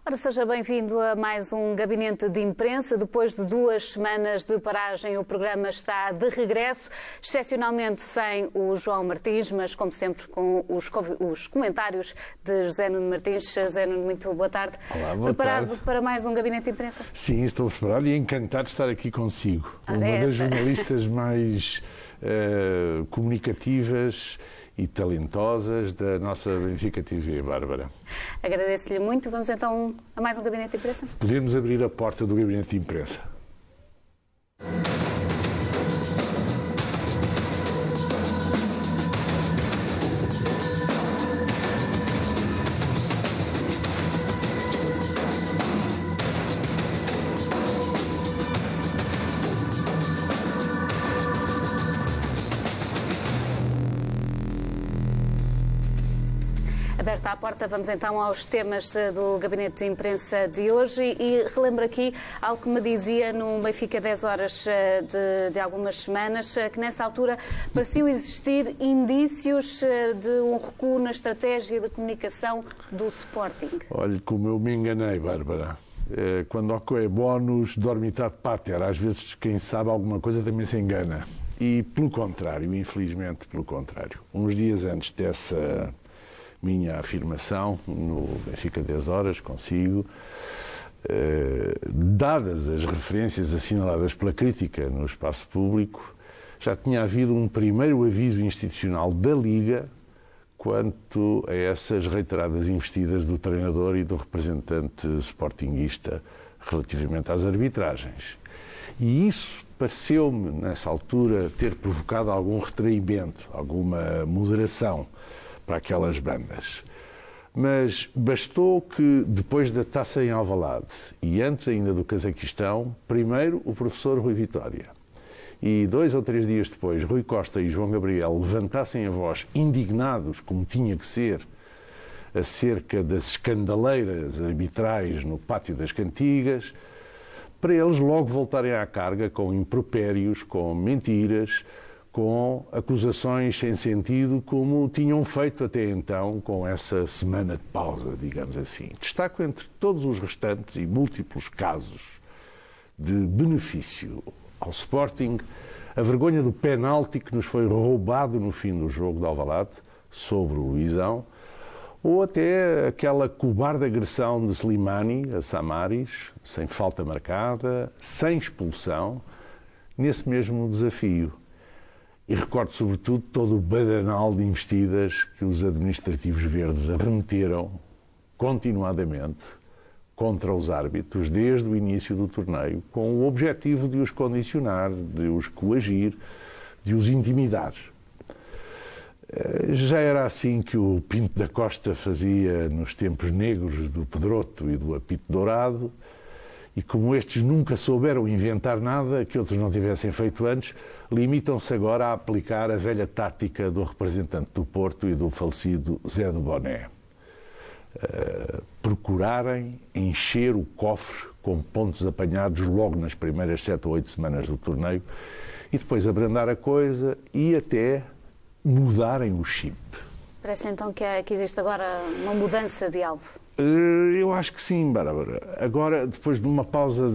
Ora, seja bem-vindo a mais um Gabinete de Imprensa. Depois de 2 semanas de paragem, o programa está de regresso, excepcionalmente sem o João Martins, mas como sempre com os comentários de José Nuno Martins. José Nuno, muito boa tarde. Olá, boa preparado tarde. Para mais um Gabinete de Imprensa? Sim, estou preparado e encantado de estar aqui consigo. Uma das jornalistas mais comunicativas e talentosas da nossa Benfica TV, Bárbara. Agradeço-lhe muito. Vamos então a mais um Gabinete de Imprensa? Podemos abrir a porta do Gabinete de Imprensa. Aberta à porta, vamos então aos temas do Gabinete de Imprensa de hoje e relembro aqui algo que me dizia no Benfica 10 horas de algumas semanas, que nessa altura pareciam existir indícios de um recuo na estratégia de comunicação do Sporting. Olha, como eu me enganei, Bárbara. Quando ocorre bónus, dormitat pater. Às vezes, quem sabe alguma coisa também se engana. E pelo contrário, infelizmente pelo contrário. Uns dias antes dessa minha afirmação, no Benfica 10 horas, consigo, dadas as referências assinaladas pela crítica no espaço público, já tinha havido um primeiro aviso institucional da Liga quanto a essas reiteradas investidas do treinador e do representante sportinguista relativamente às arbitragens. E isso pareceu-me, nessa altura, ter provocado algum retraimento, alguma moderação para aquelas bandas. Mas bastou que, depois da taça em Alvalade e antes ainda do Cazaquistão, primeiro o professor Rui Vitória e 2 ou 3 dias depois Rui Costa e João Gabriel levantassem a voz indignados, como tinha que ser, acerca das escandaleiras arbitrais no Pátio das Cantigas, para eles logo voltarem à carga com impropérios, com mentiras, com acusações sem sentido, como tinham feito até então com essa semana de pausa, digamos assim. Destaco entre todos os restantes e múltiplos casos de benefício ao Sporting a vergonha do penalti que nos foi roubado no fim do jogo de Alvalade sobre o Luizão, ou até aquela cobarde agressão de Slimani a Samaris, sem falta marcada, sem expulsão, nesse mesmo desafio. E recordo, sobretudo, todo o badanal de investidas que os administrativos verdes arremeteram continuadamente contra os árbitros desde o início do torneio, com o objetivo de os condicionar, de os coagir, de os intimidar. Já era assim que o Pinto da Costa fazia nos tempos negros do Pedroto e do Apito Dourado, e como estes nunca souberam inventar nada que outros não tivessem feito antes, limitam-se agora a aplicar a velha tática do representante do Porto e do falecido Zé do Boné. Procurarem encher o cofre com pontos apanhados logo nas primeiras 7 ou 8 semanas do torneio e depois abrandar a coisa e até mudarem o chip. Parece então que existe agora uma mudança de alvo. Eu acho que sim, Bárbara. Agora, depois de uma pausa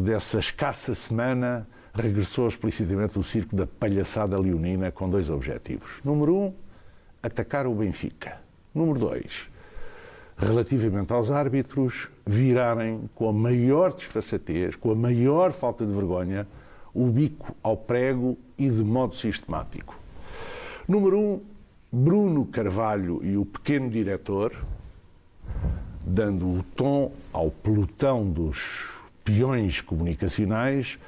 dessa escassa semana, regressou explicitamente o circo da palhaçada leonina com 2 objetivos. Número 1, atacar o Benfica. Número 2, relativamente aos árbitros, virarem com a maior desfaçatez, com a maior falta de vergonha, o bico ao prego e de modo sistemático. Número 1, Bruno Carvalho e o pequeno diretor, dando o tom ao pelotão dos peões comunicacionais,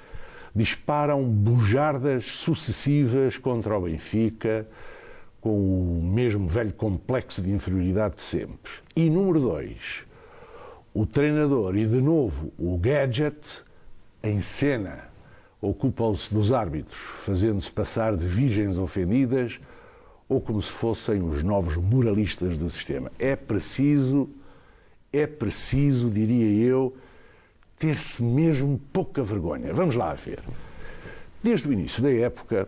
disparam bujardas sucessivas contra o Benfica, com o mesmo velho complexo de inferioridade de sempre. E número 2, o treinador e, de novo, o gadget, em cena, ocupam-se dos árbitros, fazendo-se passar de virgens ofendidas ou como se fossem os novos moralistas do sistema. É preciso, diria eu, ter-se mesmo pouca vergonha. Vamos lá ver. Desde o início da época,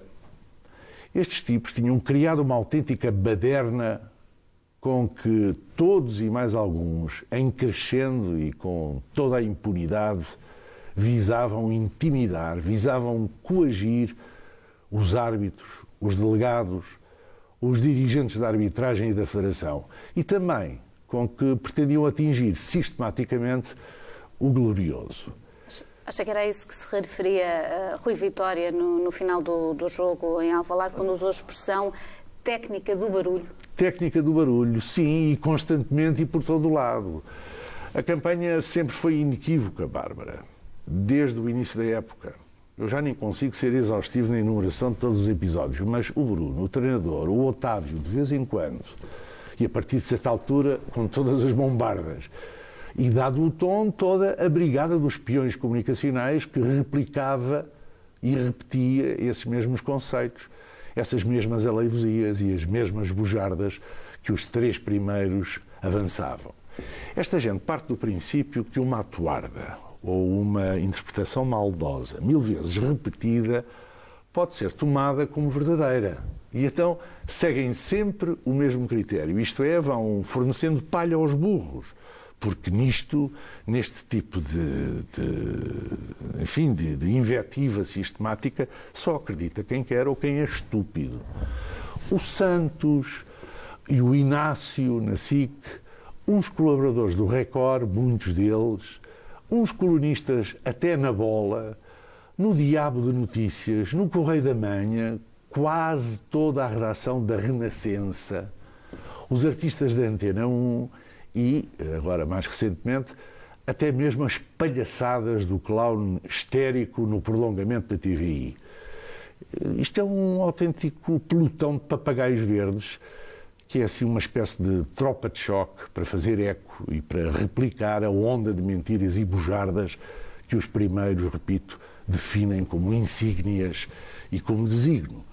estes tipos tinham criado uma autêntica baderna com que todos e mais alguns, em crescendo e com toda a impunidade, visavam intimidar, visavam coagir os árbitros, os delegados, os dirigentes da arbitragem e da federação. E também com que pretendiam atingir sistematicamente o glorioso. Acha que era isso que se referia a Rui Vitória no final do jogo em Alvalade, quando usou a expressão técnica do barulho? Técnica do barulho, sim, e constantemente e por todo o lado. A campanha sempre foi inequívoca, Bárbara, desde o início da época. Eu já nem consigo ser exaustivo na enumeração de todos os episódios, mas o Bruno, o treinador, o Otávio, de vez em quando, e a partir de certa altura, com todas as bombardas, e dado o tom, toda a brigada dos espiões comunicacionais que replicava e repetia esses mesmos conceitos, essas mesmas aleivosias e as mesmas bujardas que os três primeiros avançavam. Esta gente parte do princípio que uma atuarda ou uma interpretação maldosa, 1000 vezes repetida, pode ser tomada como verdadeira. E então seguem sempre o mesmo critério, isto é, vão fornecendo palha aos burros, porque neste tipo de invectiva sistemática, só acredita quem quer ou quem é estúpido. O Santos e o Inácio na SIC, uns colaboradores do Record, muitos deles, uns colunistas até na Bola, no Diabo de Notícias, no Correio da Manhã, quase toda a redação da Renascença, os artistas da Antena 1 e, agora mais recentemente, até mesmo as palhaçadas do clown histérico no prolongamento da TVI. Isto é um autêntico pelotão de papagaios verdes, que é assim uma espécie de tropa de choque para fazer eco e para replicar a onda de mentiras e bujardas que os primeiros, repito, definem como insígnias e como designo.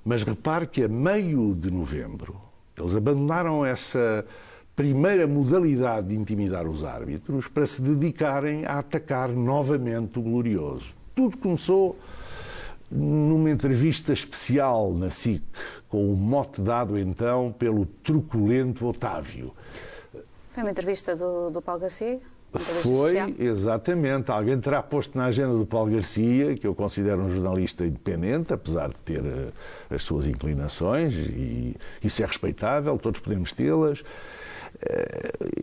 Mas repare que a meio de novembro eles abandonaram essa primeira modalidade de intimidar os árbitros para se dedicarem a atacar novamente o glorioso. Tudo começou numa entrevista especial na SIC, com o mote dado então pelo truculento Otávio. Foi uma entrevista do Paulo Garcia? Foi, exatamente. Alguém terá posto na agenda do Paulo Garcia, que eu considero um jornalista independente, apesar de ter as suas inclinações, e isso é respeitável, todos podemos tê-las.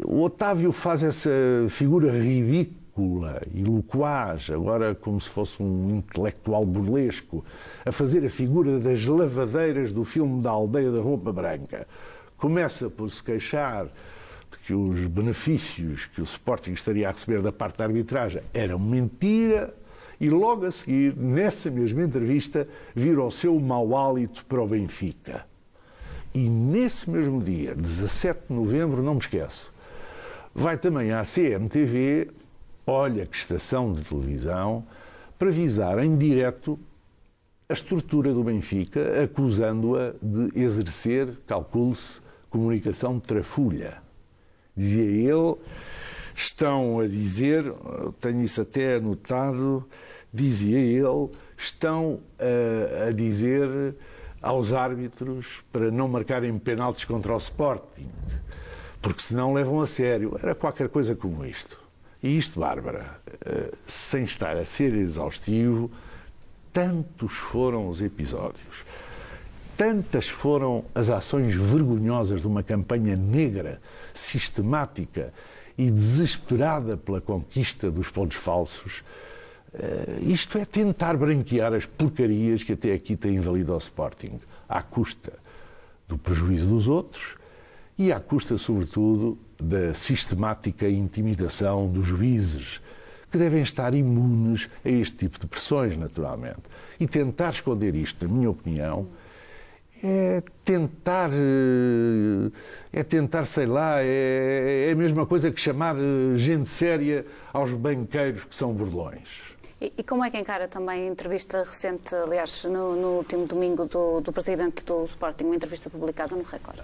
O Otávio faz essa figura ridícula e loquaz, agora como se fosse um intelectual burlesco, a fazer a figura das lavadeiras do filme da Aldeia da Roupa Branca. Começa por se queixar de que os benefícios que o Sporting estaria a receber da parte da arbitragem eram mentira e logo a seguir, nessa mesma entrevista, vira o seu mau hálito para o Benfica. E nesse mesmo dia, 17 de novembro, não me esqueço, vai também à CMTV, olha que estação de televisão, para visar em direto a estrutura do Benfica, acusando-a de exercer, calcule-se, comunicação de trafulha. Dizia ele, estão a dizer, tenho isso até anotado, dizia ele, estão a dizer aos árbitros para não marcarem penaltis contra o Sporting, porque senão levam a sério. Era qualquer coisa como isto. E isto, Bárbara, sem estar a ser exaustivo, tantos foram os episódios, tantas foram as ações vergonhosas de uma campanha negra, sistemática e desesperada pela conquista dos pontos falsos. Isto é tentar branquear as porcarias que até aqui têm valido ao Sporting, à custa do prejuízo dos outros e à custa, sobretudo, da sistemática intimidação dos juízes, que devem estar imunes a este tipo de pressões, naturalmente. E tentar esconder isto, na minha opinião, é tentar, sei lá, é a mesma coisa que chamar gente séria aos banqueiros que são burlões. E como é que encara também a entrevista recente, aliás, no último domingo, do presidente do Sporting, uma entrevista publicada no Record?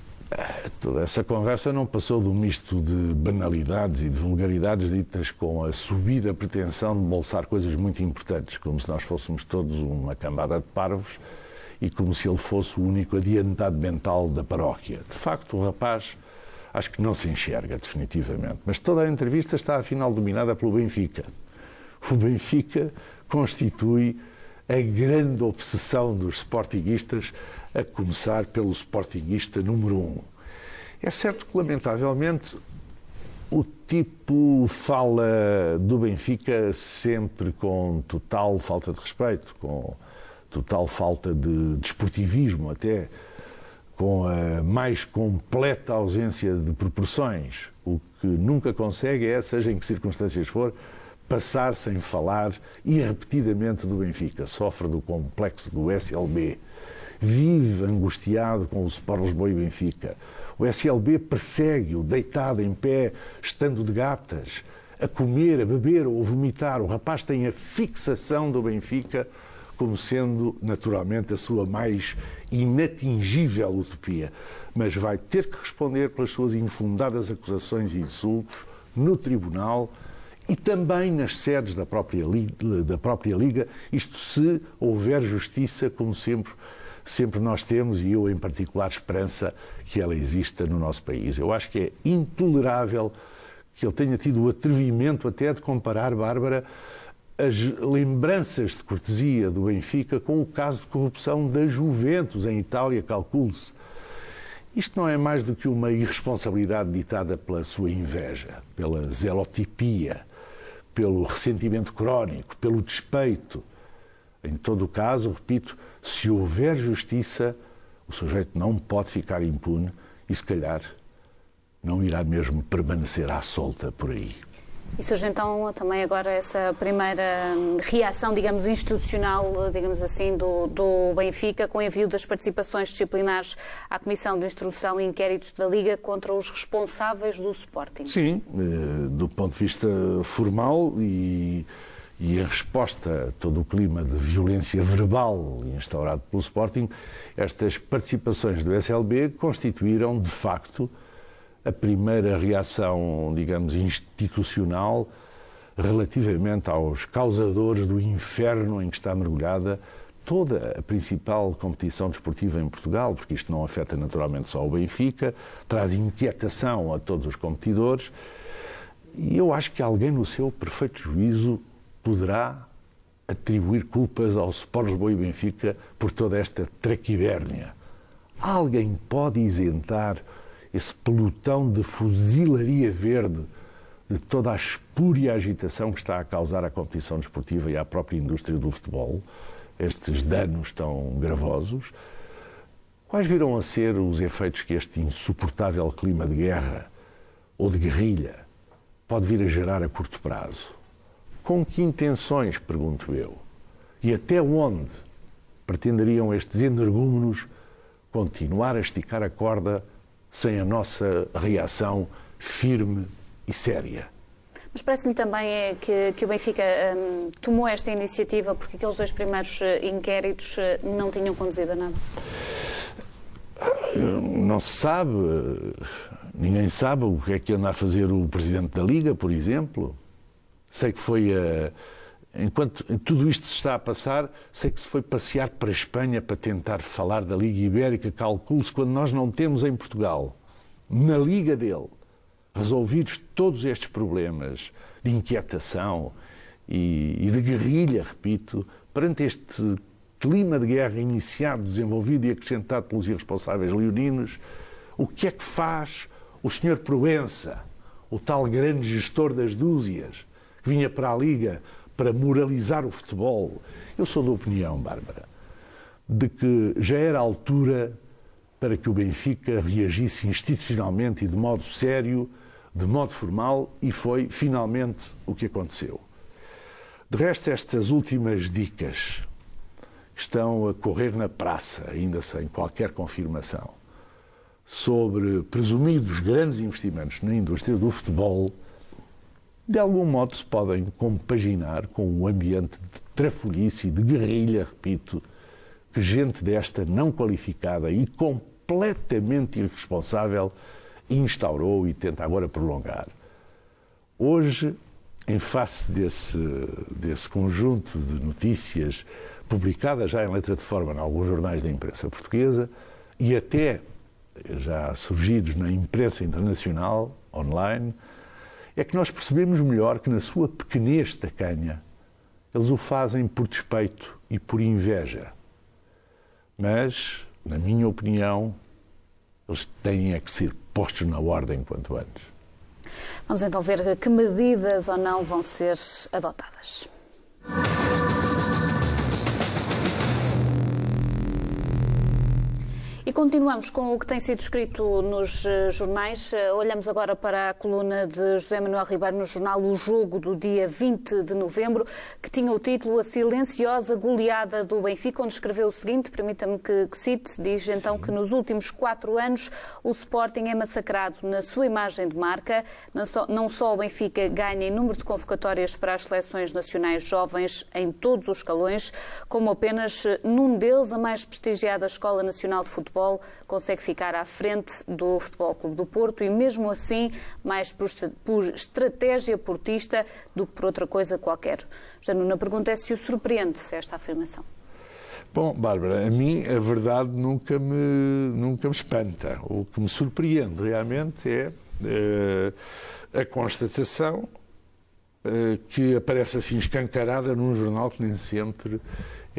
Toda essa conversa não passou de um misto de banalidades e de vulgaridades ditas com a subida pretensão de bolsar coisas muito importantes, como se nós fôssemos todos uma cambada de parvos e como se ele fosse o único adiantado mental da paróquia. De facto, o rapaz acho que não se enxerga definitivamente. Mas toda a entrevista está, afinal, dominada pelo Benfica. O Benfica constitui a grande obsessão dos sportinguistas, a começar pelo sportinguista número 1. É certo que, lamentavelmente, o tipo fala do Benfica sempre com total falta de respeito, com total falta de desportivismo até, com a mais completa ausência de proporções. O que nunca consegue é, seja em que circunstâncias for, passar sem falar e repetidamente do Benfica. Sofre do complexo do SLB. Vive angustiado com o Sport Lisboa e Benfica. O SLB persegue-o, deitado em pé, estando de gatas, a comer, a beber ou a vomitar. O rapaz tem a fixação do Benfica como sendo, naturalmente, a sua mais inatingível utopia. Mas vai ter que responder pelas suas infundadas acusações e insultos no tribunal e também nas sedes da própria Liga, isto se houver justiça, como sempre nós temos, e eu em particular esperança que ela exista no nosso país. Eu acho que é intolerável que ele tenha tido o atrevimento até de comparar, Bárbara, as lembranças de cortesia do Benfica com o caso de corrupção da Juventus em Itália, calcule-se. Isto não é mais do que uma irresponsabilidade ditada pela sua inveja, pela zelotipia, pelo ressentimento crónico, pelo despeito. Em todo o caso, repito, se houver justiça, o sujeito não pode ficar impune e, se calhar, não irá mesmo permanecer à solta por aí. E surge então também agora essa primeira reação, digamos, institucional, digamos assim, do Benfica, com o envio das participações disciplinares à Comissão de Instrução e Inquéritos da Liga contra os responsáveis do Sporting. Sim, do ponto de vista formal e a resposta a todo o clima de violência verbal instaurado pelo Sporting, estas participações do SLB constituíram, de facto, a primeira reação, digamos, institucional relativamente aos causadores do inferno em que está mergulhada toda a principal competição desportiva em Portugal, porque isto não afeta naturalmente só o Benfica, traz inquietação a todos os competidores, e eu acho que alguém no seu perfeito juízo poderá atribuir culpas ao Sport Lisboa e Benfica por toda esta traquibérnia. Alguém pode isentar esse pelotão de fuzilaria verde de toda a espúria agitação que está a causar à competição desportiva e à própria indústria do futebol, estes danos tão gravosos? Quais virão a ser os efeitos que este insuportável clima de guerra ou de guerrilha pode vir a gerar a curto prazo? Com que intenções, pergunto eu? E até onde pretenderiam estes energúmenos continuar a esticar a corda sem a nossa reação firme e séria? Mas parece-lhe também que o Benfica tomou esta iniciativa porque aqueles dois primeiros inquéritos não tinham conduzido a nada? Não se sabe. Ninguém sabe o que é que anda a fazer o Presidente da Liga, por exemplo. Sei que foi, enquanto tudo isto se está a passar, sei que se foi passear para a Espanha para tentar falar da Liga Ibérica. Calcule-se, quando nós não temos em Portugal, na Liga dele, resolvidos todos estes problemas de inquietação e de guerrilha, repito, perante este clima de guerra iniciado, desenvolvido e acrescentado pelos irresponsáveis leoninos, o que é que faz o Sr. Proença, o tal grande gestor das dúzias, que vinha para a Liga para moralizar o futebol? Eu sou da opinião, Bárbara, de que já era a altura para que o Benfica reagisse institucionalmente e de modo sério, de modo formal, e foi finalmente o que aconteceu. De resto, estas últimas dicas estão a correr na praça, ainda sem qualquer confirmação, sobre presumidos grandes investimentos na indústria do futebol, de algum modo se podem compaginar com o ambiente de trafolhice e de guerrilha, repito, que gente desta não qualificada e completamente irresponsável instaurou e tenta agora prolongar. Hoje, em face desse conjunto de notícias publicadas já em letra de forma em alguns jornais da imprensa portuguesa e até já surgidos na imprensa internacional, online, é que nós percebemos melhor que na sua pequenez tacanha eles o fazem por despeito e por inveja. Mas, na minha opinião, eles têm é que ser postos na ordem quanto antes. Vamos então ver que medidas ou não vão ser adotadas. E continuamos com o que tem sido escrito nos jornais. Olhamos agora para a coluna de José Manuel Ribeiro no jornal O Jogo, do dia 20 de novembro, que tinha o título A Silenciosa Goleada do Benfica, onde escreveu o seguinte, permita-me que cite, diz então que nos últimos 4 anos o Sporting é massacrado na sua imagem de marca. Não só o Benfica ganha em número de convocatórias para as seleções nacionais jovens em todos os escalões, como apenas num deles, a mais prestigiada Escola Nacional de Futebol, consegue ficar à frente do Futebol Clube do Porto e mesmo assim mais por estratégia portista do que por outra coisa qualquer. Já a pergunta é se o surpreende esta afirmação. Bom, Bárbara, a mim a verdade nunca me espanta. O que me surpreende realmente é a constatação que aparece assim escancarada num jornal que nem sempre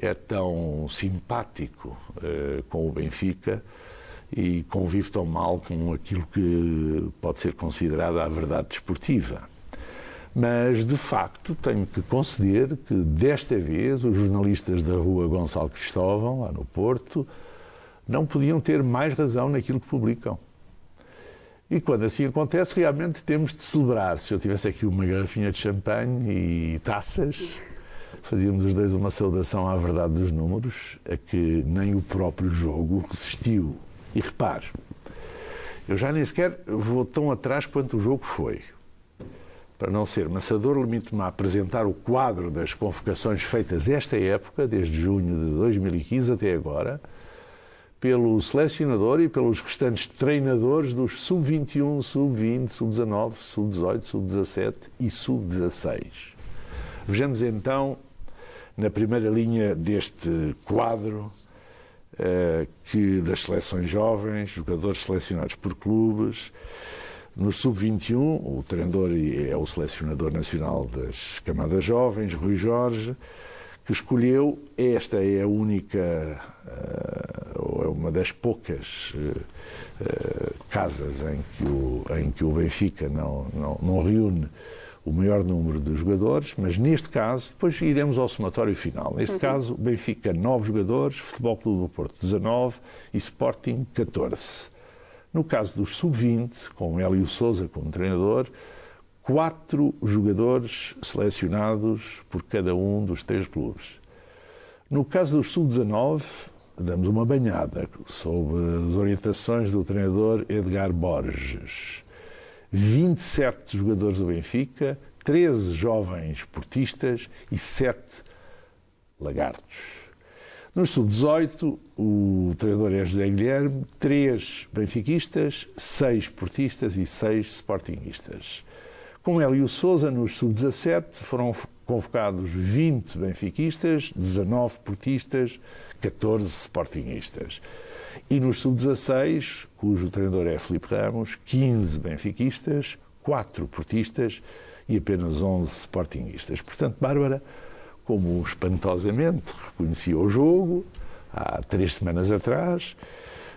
é tão simpático com o Benfica e convive tão mal com aquilo que pode ser considerada a verdade desportiva. Mas, de facto, tenho que conceder que, desta vez, os jornalistas da Rua Gonçalo Cristóvão, lá no Porto, não podiam ter mais razão naquilo que publicam. E quando assim acontece, realmente temos de celebrar. Se eu tivesse aqui uma garrafinha de champanhe e taças, fazíamos os dois uma saudação à verdade dos números, a que nem o próprio jogo resistiu. E repare, eu já nem sequer vou tão atrás quanto o jogo foi. Para não ser maçador, limito-me a apresentar o quadro das convocações feitas esta época, desde junho de 2015 até agora, pelo selecionador e pelos restantes treinadores dos sub-21, sub-20, sub-19, sub-18, sub-17 e sub-16. Vejamos então, na primeira linha deste quadro, que das seleções jovens, jogadores selecionados por clubes. No sub-21, o treinador é o selecionador nacional das camadas jovens, Rui Jorge, que escolheu, esta é a única, ou é uma das poucas casas em que o Benfica não reúne o maior número de jogadores, mas neste caso, depois iremos ao somatório final. Neste caso, Benfica 9 jogadores, Futebol Clube do Porto 19 e Sporting 14. No caso dos sub-20, com Hélio Sousa como treinador, 4 jogadores selecionados por cada um dos 3 clubes. No caso dos sub-19, damos uma banhada sob as orientações do treinador Edgar Borges. 27 jogadores do Benfica, 13 jovens portistas e 7 lagartos. No sub-18, o treinador é José Guilherme, 3 benfiquistas, 6 portistas e 6 sportinguistas. Com Hélio Sousa, nos sub-17, foram convocados 20 benfiquistas, 19 portistas, 14 sportinguistas. E nos sub-16, cujo treinador é Filipe Ramos, 15 benfiquistas, 4 portistas e apenas 11 sportinguistas. Portanto, Bárbara, como espantosamente reconhecia o jogo, há 3 semanas atrás,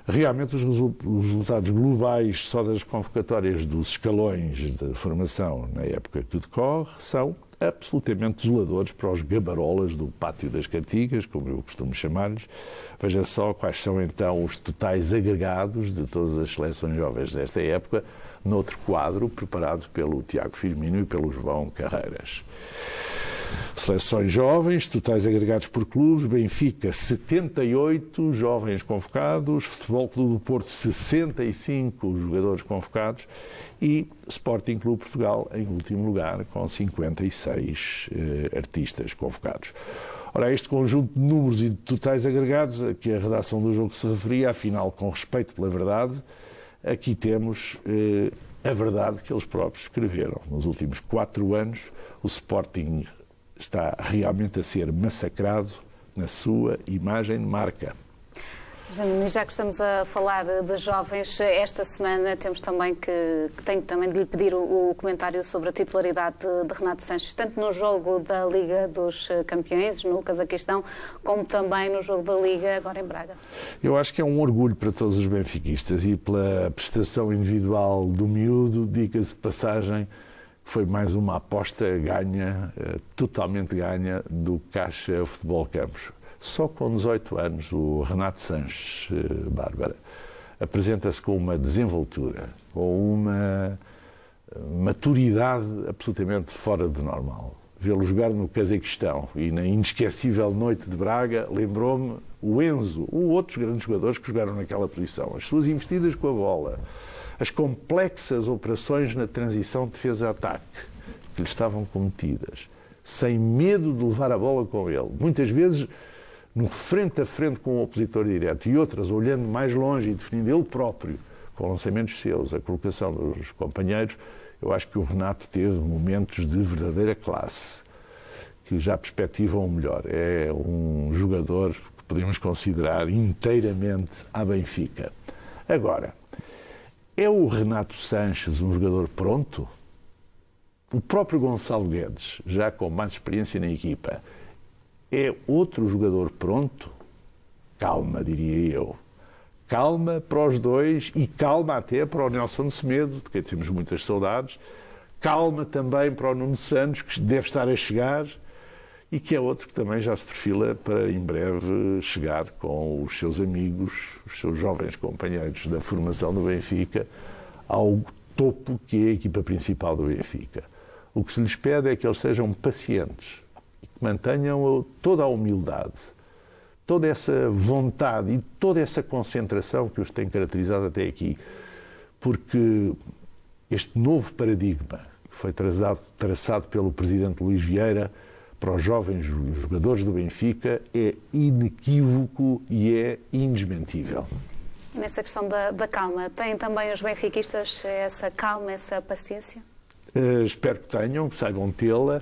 realmente os resultados globais só das convocatórias dos escalões de formação na época que decorre são absolutamente desoladores para os gabarolas do Pátio das Cantigas, como eu costumo chamar-lhes. Veja só quais são então os totais agregados de todas as seleções jovens desta época, noutro quadro preparado pelo Tiago Firmino e pelo João Carreiras. Seleções jovens, totais agregados por clubes: Benfica 78 jovens convocados, Futebol Clube do Porto 65 jogadores convocados e Sporting Clube Portugal em último lugar com 56 artistas convocados. Ora, este conjunto de números e de totais agregados a que a redação do jogo se referia, afinal, com respeito pela verdade, aqui temos a verdade que eles próprios escreveram. Nos últimos 4 anos, o Sporting está realmente a ser massacrado na sua imagem de marca. E já que estamos a falar de jovens, esta semana temos também tenho também de lhe pedir o comentário sobre a titularidade de Renato Sanches, tanto no jogo da Liga dos Campeões, no Cazaquistão, como também no jogo da Liga agora em Braga. Eu acho que é um orgulho para todos os benfiquistas e pela prestação individual do miúdo, diga-se de passagem, foi mais uma aposta ganha, totalmente ganha, do Caixa Futebol Campos. Só com 18 anos, o Renato Sanches, Bárbara, apresenta-se com uma desenvoltura, com uma maturidade absolutamente fora do normal. Vê-lo jogar no Cazaquistão e na inesquecível noite de Braga, lembrou-me o Enzo, ou outros grandes jogadores que jogaram naquela posição. As suas investidas com a bola, as complexas operações na transição de defesa-ataque que lhe estavam cometidas, sem medo de levar a bola com ele. Muitas vezes no frente a frente com o opositor direto e outras olhando mais longe e definindo ele próprio, com lançamentos seus, a colocação dos companheiros. Eu acho que o Renato teve momentos de verdadeira classe, que já perspectivam o melhor. É um jogador que podemos considerar inteiramente à Benfica. Agora, é o Renato Sanches um jogador pronto? O próprio Gonçalo Guedes, já com mais experiência na equipa, é outro jogador pronto? Calma, diria eu. Calma para os dois e calma até para o Nelson Semedo, de quem temos muitas saudades. Calma também para o Nuno Santos, que deve estar a chegar e que é outro que também já se perfila para em breve chegar com os seus amigos, os seus jovens companheiros da formação do Benfica, ao topo que é a equipa principal do Benfica. O que se lhes pede é que eles sejam pacientes, mantenham toda a humildade, toda essa vontade e toda essa concentração que os tem caracterizado até aqui. Porque este novo paradigma que foi traçado pelo presidente Luís Vieira para os jovens jogadores do Benfica é inequívoco e é indesmentível. Nessa questão da calma, têm também os benfiquistas essa calma, essa paciência? Espero que tenham, que saibam tê-la.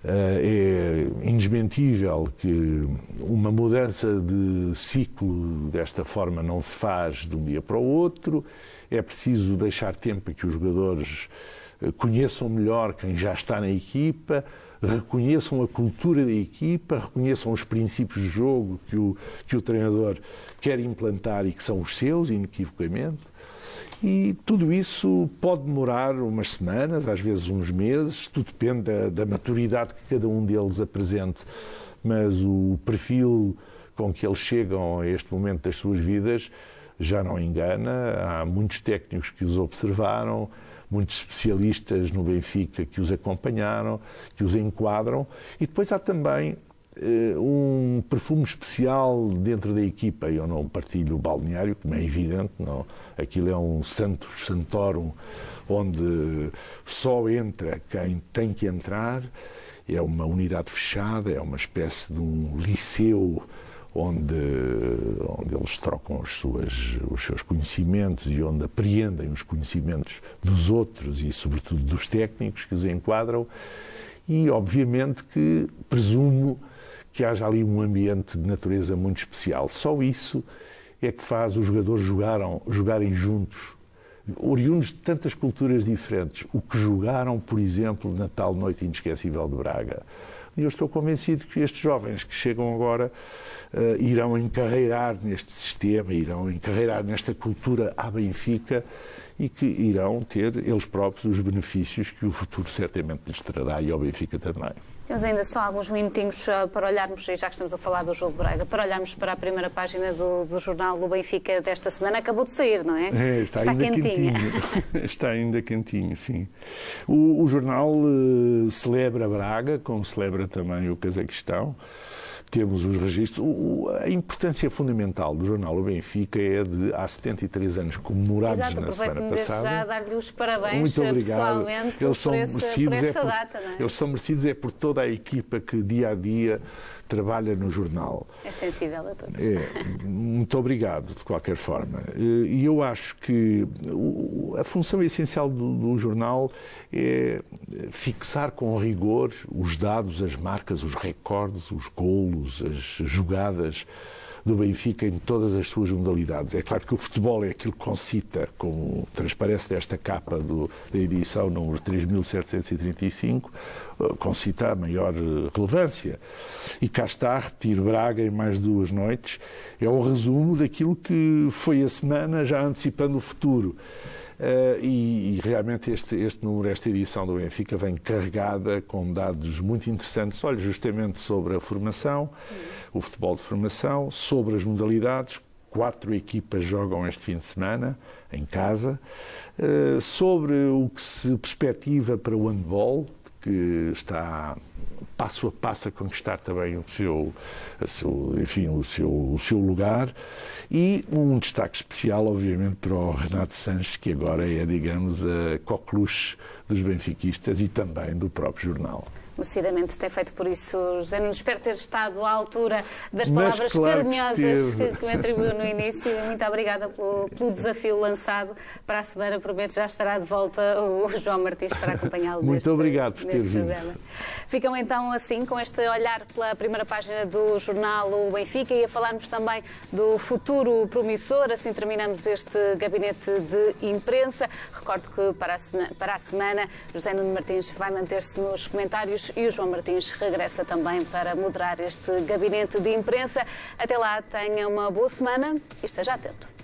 É indesmentível que uma mudança de ciclo desta forma não se faz de um dia para o outro. É preciso deixar tempo para que os jogadores conheçam melhor quem já está na equipa, reconheçam a cultura da equipa, reconheçam os princípios de jogo que o treinador quer implantar e que são os seus, inequivocamente. E tudo isso pode demorar umas semanas, às vezes uns meses, tudo depende da maturidade que cada um deles apresente, mas o perfil com que eles chegam a este momento das suas vidas já não engana. Há muitos técnicos que os observaram, muitos especialistas no Benfica que os acompanharam, que os enquadram, e depois há também um perfume especial dentro da equipa. Eu não partilho o balneário, como é evidente, não. Aquilo é um Santos Santorum, onde só entra quem tem que entrar, é uma unidade fechada, é uma espécie de um liceu onde eles trocam os seus conhecimentos e onde apreendem os conhecimentos dos outros e, sobretudo, dos técnicos que os enquadram. E, obviamente, que presumo que haja ali um ambiente de natureza muito especial. Só isso é que faz os jogadores jogarem juntos, oriundos de tantas culturas diferentes, o que jogaram, por exemplo, na tal noite inesquecível de Braga. E eu estou convencido que estes jovens que chegam agora irão encarreirar neste sistema, irão encarreirar nesta cultura à Benfica e que irão ter eles próprios os benefícios que o futuro certamente lhes trará e ao Benfica também. Temos ainda só alguns minutinhos para olharmos, já que estamos a falar do jogo de Braga, para olharmos para a primeira página do jornal do Benfica desta semana. Acabou de sair, não é? Está ainda quentinho. Está ainda quentinho, sim. O jornal celebra Braga, como celebra também o Cazaquistão. Temos os registros. A importância fundamental do jornal O Benfica é de, há 73 anos, comemorados na semana passada. Já dar-lhe os parabéns. Muito obrigado. Pessoalmente eles são por merecidos essa data, não é? Eles são merecidos por toda a equipa que dia a dia trabalha no jornal. É extensível a todos. Muito obrigado, de qualquer forma. E eu acho que a função essencial do jornal é fixar com rigor os dados, as marcas, os recordes, os golos, as jogadas do Benfica em todas as suas modalidades. É claro que o futebol é aquilo que concita, como transparece desta capa da edição número 3735, concita a maior relevância. E cá está, Retiro Braga em mais 2 noites. É um resumo daquilo que foi a semana, já antecipando o futuro. E realmente este número, esta edição do Benfica vem carregada com dados muito interessantes, olha, justamente sobre a formação, o futebol de formação, sobre as modalidades. 4 equipas jogam este fim de semana em casa, sobre o que se perspectiva para o handball, que está passo a passo a conquistar também o seu lugar, e um destaque especial, obviamente, para o Renato Sanches, que agora é, digamos, a coqueluche dos benfiquistas e também do próprio jornal. Merecidamente tem feito por isso, José Nuno. Espero ter estado à altura das palavras carinhosas que me atribuiu no início. Muito obrigada pelo desafio lançado. Para a semana, prometo, já estará de volta o João Martins para acompanhá-lo. Muito obrigado por ter vindo. Ficam então assim com este olhar pela primeira página do jornal O Benfica e a falarmos também do futuro promissor. Assim terminamos este gabinete de imprensa. Recordo que para a semana José Nuno Martins vai manter-se nos comentários e o João Martins regressa também para moderar este gabinete de imprensa. Até lá, tenha uma boa semana e esteja atento.